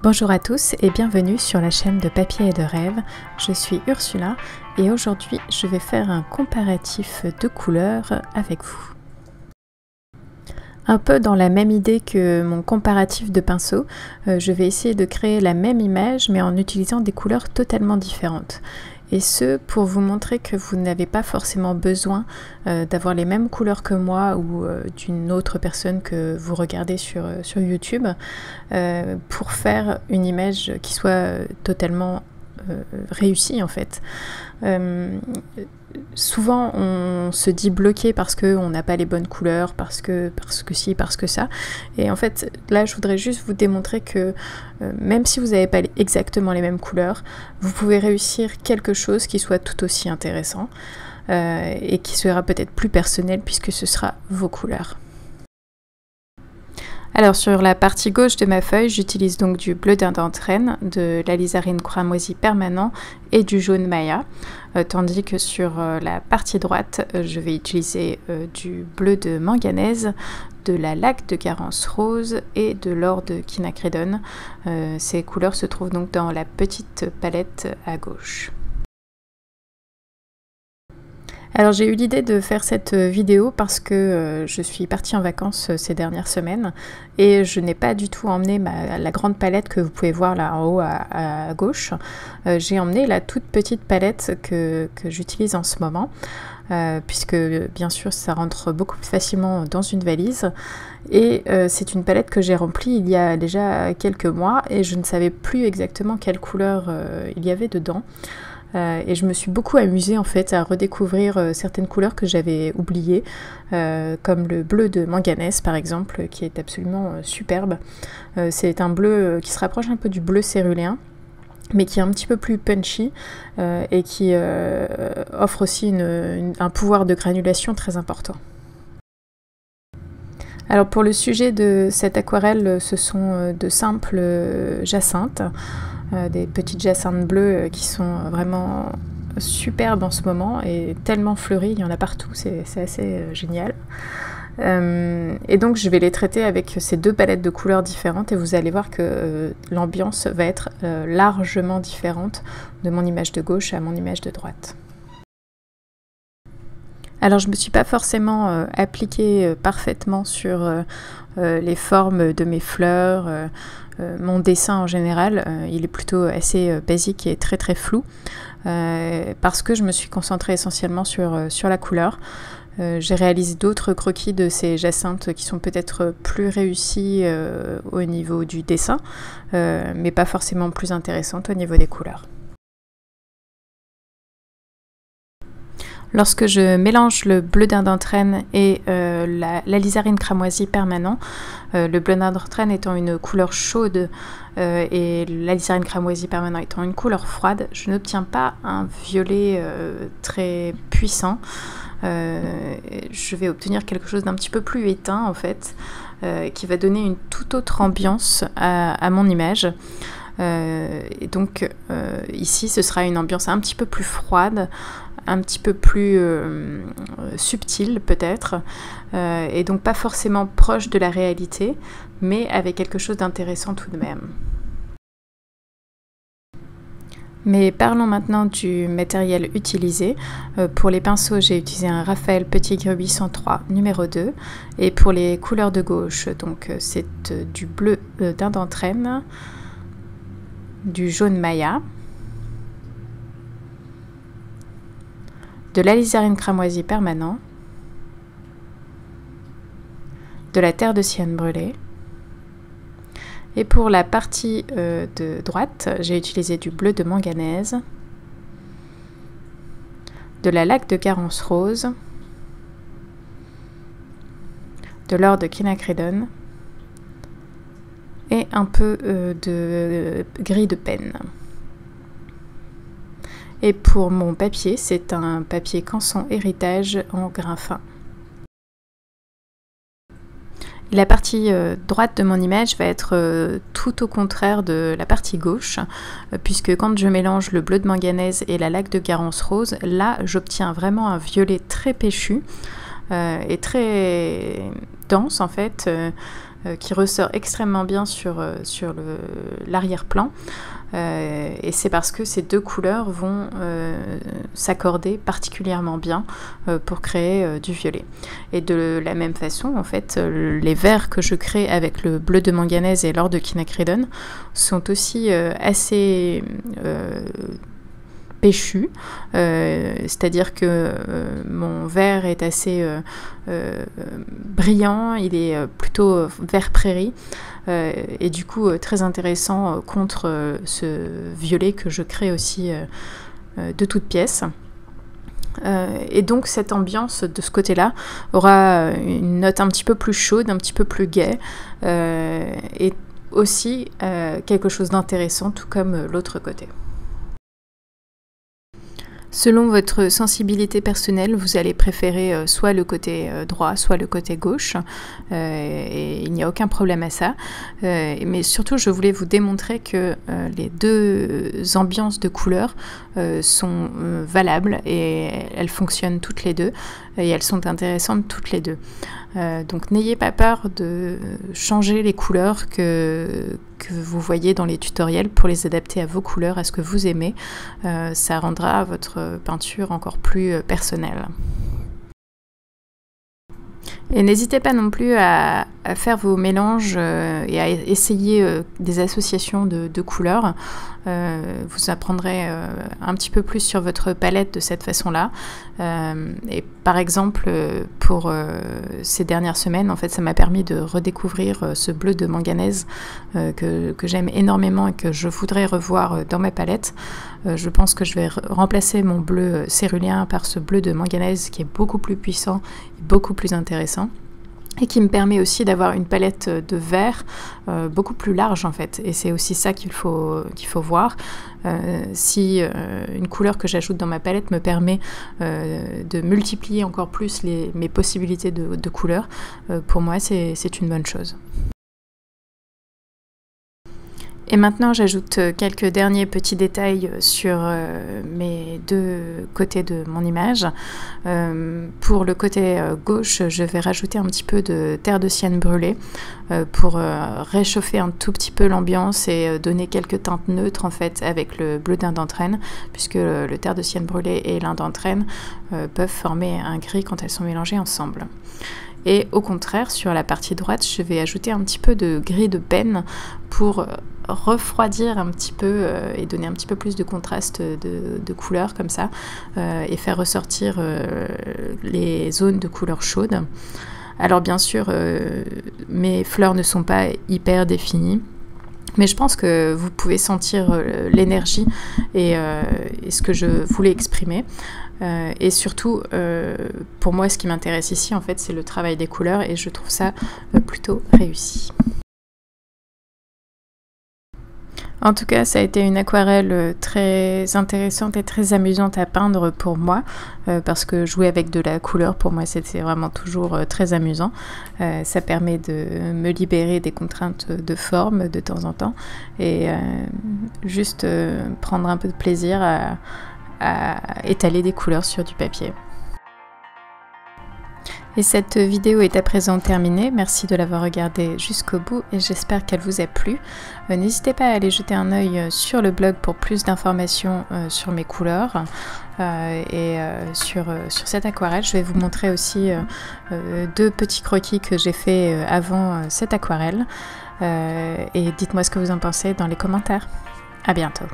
Bonjour à tous et bienvenue sur la chaîne de Papier et de Rêve. Je suis Ursula et aujourd'hui je vais faire un comparatif de couleurs avec vous. Un peu dans la même idée que mon comparatif de pinceau, je vais essayer de créer la même image mais en utilisant des couleurs totalement différentes. Et ce, pour vous montrer que vous n'avez pas forcément besoin d'avoir les mêmes couleurs que moi ou d'une autre personne que vous regardez sur YouTube pour faire une image qui soit totalement réussie en fait. Souvent on se dit bloqué parce qu'on n'a pas les bonnes couleurs, parce que ci, parce que ça. Et en fait là je voudrais juste vous démontrer que même si vous n'avez pas exactement les mêmes couleurs, vous pouvez réussir quelque chose qui soit tout aussi intéressant et qui sera peut-être plus personnel puisque ce sera vos couleurs. Alors sur la partie gauche de ma feuille, j'utilise donc du bleu dindon de Rennes, de l'alizarine cramoisi permanent et du jaune Maya, tandis que sur la partie droite, je vais utiliser du bleu de manganèse, de la laque de Garance rose et de l'or de quinacridone. Ces couleurs se trouvent donc dans la petite palette à gauche. Alors j'ai eu l'idée de faire cette vidéo parce que je suis partie en vacances ces dernières semaines et je n'ai pas du tout emmené la grande palette que vous pouvez voir là en haut à gauche. J'ai emmené la toute petite palette que j'utilise en ce moment puisque bien sûr ça rentre beaucoup plus facilement dans une valise et c'est une palette que j'ai remplie il y a déjà quelques mois et je ne savais plus exactement quelle couleur il y avait dedans. Et je me suis beaucoup amusée en fait à redécouvrir certaines couleurs que j'avais oubliées, comme le bleu de manganèse par exemple, qui est absolument superbe. C'est un bleu qui se rapproche un peu du bleu céruléen, mais qui est un petit peu plus punchy et qui offre aussi un pouvoir de granulation très important. Alors pour le sujet de cette aquarelle, ce sont de simples jacinthes, des petites jacinthes bleues qui sont vraiment superbes en ce moment et tellement fleuries, il y en a partout, c'est assez génial. Et donc je vais les traiter avec ces deux palettes de couleurs différentes et vous allez voir que l'ambiance va être largement différente de mon image de gauche à mon image de droite. Alors je ne me suis pas forcément appliquée parfaitement sur les formes de mes fleurs, mon dessin en général, il est plutôt assez basique et très très flou, parce que je me suis concentrée essentiellement sur la couleur. J'ai réalisé d'autres croquis de ces jacinthes qui sont peut-être plus réussis au niveau du dessin, mais pas forcément plus intéressantes au niveau des couleurs. Lorsque je mélange le bleu dindon de Rennes et l'alizarine cramoisi permanent, le bleu dindon de Rennes étant une couleur chaude et l'alizarine cramoisi permanent étant une couleur froide, je n'obtiens pas un violet très puissant. Je vais obtenir quelque chose d'un petit peu plus éteint en fait, qui va donner une toute autre ambiance à mon image. Et donc ici ce sera une ambiance un petit peu plus froide, un petit peu plus subtile peut-être, et donc pas forcément proche de la réalité, mais avec quelque chose d'intéressant tout de même. Mais parlons maintenant du matériel utilisé. Pour les pinceaux, j'ai utilisé un Raphaël Petit Gris 803 numéro 2, et pour les couleurs de gauche, donc c'est du bleu dindon de Rennes, du jaune Maya, de l'alizarine cramoisi permanent, de la terre de sienne brûlée. Et pour la partie de droite, j'ai utilisé du bleu de manganèse, de la laque de Garance rose, de l'or de quinacridone et un peu de gris de penne. Et pour mon papier, c'est un papier Canson Héritage en grain fin. La partie droite de mon image va être tout au contraire de la partie gauche, puisque quand je mélange le bleu de manganèse et la laque de Garance rose, là j'obtiens vraiment un violet très péchu et très dense en fait, qui ressort extrêmement bien sur l'arrière-plan. Et c'est parce que ces deux couleurs vont s'accorder particulièrement bien pour créer du violet. Et de la même façon, en fait, les verts que je crée avec le bleu de manganèse et l'or de quinacridone sont aussi assez péchu, c'est-à-dire que mon vert est assez brillant, il est plutôt vert prairie et du coup très intéressant contre ce violet que je crée aussi de toutes pièces. Et donc cette ambiance de ce côté-là aura une note un petit peu plus chaude, un petit peu plus gaie et aussi quelque chose d'intéressant, tout comme l'autre côté. Selon votre sensibilité personnelle, vous allez préférer soit le côté droit, soit le côté gauche, et il n'y a aucun problème à ça. Mais surtout, je voulais vous démontrer que les deux ambiances de couleurs sont valables et elles fonctionnent toutes les deux et elles sont intéressantes toutes les deux. Donc n'ayez pas peur de changer les couleurs que vous voyez dans les tutoriels pour les adapter à vos couleurs, à ce que vous aimez. Ça rendra votre peinture encore plus personnelle. Et n'hésitez pas non plus à faire vos mélanges et à essayer des associations de couleurs. Vous apprendrez un petit peu plus sur votre palette de cette façon-là. Et par exemple, pour ces dernières semaines, en fait, ça m'a permis de redécouvrir ce bleu de manganèse que j'aime énormément et que je voudrais revoir dans ma palette. Je pense que je vais remplacer mon bleu cérulien par ce bleu de manganèse qui est beaucoup plus puissant et beaucoup plus intéressant. Et qui me permet aussi d'avoir une palette de vert beaucoup plus large en fait. Et c'est aussi ça qu'il faut voir. Si une couleur que j'ajoute dans ma palette me permet de multiplier encore plus mes possibilités de couleurs, pour moi c'est une bonne chose. Et maintenant, j'ajoute quelques derniers petits détails sur mes deux côtés de mon image. Pour le côté gauche, je vais rajouter un petit peu de terre de sienne brûlée pour réchauffer un tout petit peu l'ambiance et donner quelques teintes neutres en fait avec le bleu d'Indentrène, puisque le terre de sienne brûlée et l'Indentrène peuvent former un gris quand elles sont mélangées ensemble. Et au contraire, sur la partie droite, je vais ajouter un petit peu de gris de benne pour refroidir un petit peu et donner un petit peu plus de contraste de couleurs comme ça et faire ressortir les zones de couleurs chaudes. Alors bien sûr, mes fleurs ne sont pas hyper définies, mais je pense que vous pouvez sentir l'énergie et ce que je voulais exprimer. Et surtout, pour moi, ce qui m'intéresse ici, en fait, c'est le travail des couleurs et je trouve ça plutôt réussi. En tout cas, ça a été une aquarelle très intéressante et très amusante à peindre pour moi, parce que jouer avec de la couleur, pour moi, c'était vraiment toujours très amusant. Ça permet de me libérer des contraintes de forme de temps en temps et juste prendre un peu de plaisir à étaler des couleurs sur du papier. Et cette vidéo est à présent terminée, merci de l'avoir regardée jusqu'au bout et j'espère qu'elle vous a plu. N'hésitez pas à aller jeter un œil sur le blog pour plus d'informations sur mes couleurs et sur cette aquarelle. Je vais vous montrer aussi deux petits croquis que j'ai fait avant cette aquarelle et dites-moi ce que vous en pensez dans les commentaires. À bientôt.